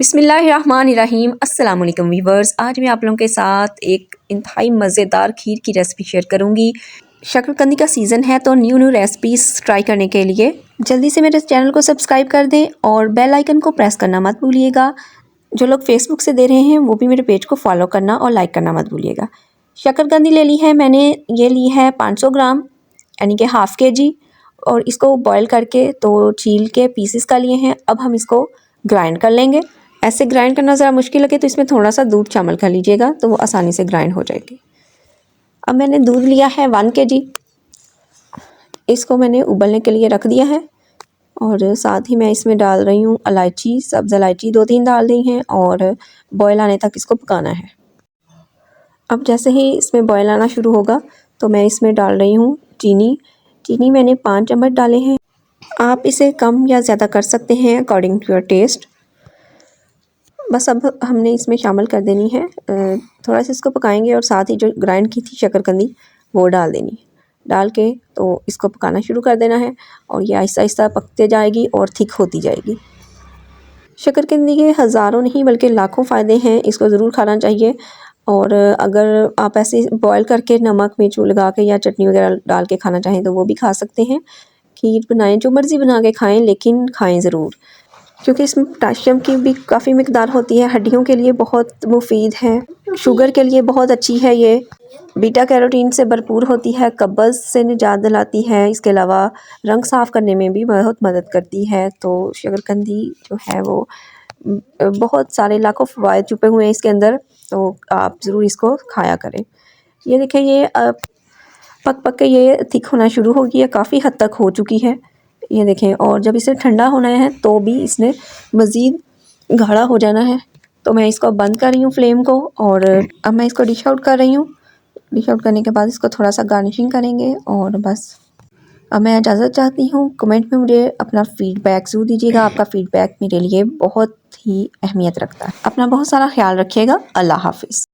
बिस्मिल्लाहिर्रहमानिर्रहीम अस्सलाम वालेकुम वीवर्स। आज मैं आप लोगों के साथ एक इंतहाई मज़ेदार खीर की रेसिपी शेयर करूंगी। शक्करकंदी का सीज़न है तो न्यू रेसिपीज़ ट्राई करने के लिए जल्दी से मेरे चैनल को सब्सक्राइब कर दें और बेल आइकन को प्रेस करना मत भूलिएगा। जो लोग फेसबुक से दे रहे हैं वो भी मेरे पेज को फॉलो करना और लाइक करना मत भूलिएगा। शक्करकंदी ले ली है मैंने, ये ली है 500 ग्राम यानी कि हाफ़ kg, और इसको बॉयल करके तो छील के पीसेस का लिए हैं। अब हम इसको ग्राइंड कर लेंगे। ऐसे ग्राइंड करना ज़रा मुश्किल लगे तो इसमें थोड़ा सा दूध शामिल कर लीजिएगा तो वो आसानी से ग्राइंड हो जाएगी। अब मैंने दूध लिया है 1 kg, इसको मैंने उबलने के लिए रख दिया है और साथ ही मैं इसमें डाल रही हूँ इलायची, सब्ज़ इलायची 2-3 डाल दी हैं और बॉयल आने तक इसको पकाना है। अब जैसे ही इसमें बॉयल आना शुरू होगा तो मैं इसमें डाल रही हूँ चीनी मैंने 5 चम्मच डाले हैं। आप इसे कम या ज़्यादा कर सकते हैं अकॉर्डिंग टू योर टेस्ट। बस अब हमने इसमें शामिल कर देनी है, थोड़ा सा इसको पकाएंगे और साथ ही जो ग्राइंड की थी शक्करकंदी वो डाल देनी, डाल के तो इसको पकाना शुरू कर देना है और ये आहिस्ता आहिस्ता पकते जाएगी और थिक होती जाएगी। शक्करकंदी के हज़ारों नहीं बल्कि लाखों फ़ायदे हैं, इसको ज़रूर खाना चाहिए। और अगर आप ऐसे बॉयल करके नमक मिर्च लगा के या चटनी वगैरह डाल के खाना चाहें तो वो भी खा सकते हैं। खीर बनाएं, जो मर्ज़ी बना के खाएं, लेकिन खाएं ज़रूर, क्योंकि इसमें पोटाशियम की भी काफ़ी मिकदार होती है। हड्डियों के लिए बहुत मुफीद है, शुगर के लिए बहुत अच्छी है, ये बीटा कैरोटीन से भरपूर होती है, कब्ज़ से निजात दिलाती है। इसके अलावा रंग साफ़ करने में भी बहुत मदद करती है। तो शक्करकंदी जो है वो बहुत सारे लाखों फ़वाइद छुपे हुए हैं इसके अंदर, तो आप ज़रूर इसको खाया करें। ये देखें, ये पक के ये थिक होना शुरू हो गई है, काफ़ी हद तक हो चुकी है, ये देखें। और जब इसे ठंडा होना है तो भी इसने मज़ीद गाढ़ा हो जाना है। तो मैं इसको बंद कर रही हूँ फ्लेम को और अब मैं इसको डिश आउट कर रही हूँ। डिश आउट करने के बाद इसको थोड़ा सा गार्निशिंग करेंगे और बस अब मैं इजाज़त चाहती हूँ। कमेंट में मुझे अपना फ़ीडबैक ज़रूर दीजिएगा, आपका फ़ीडबैक मेरे लिए बहुत ही अहमियत रखता है। अपना बहुत सारा ख्याल रखिएगा। अल्लाह हाफ़िज़।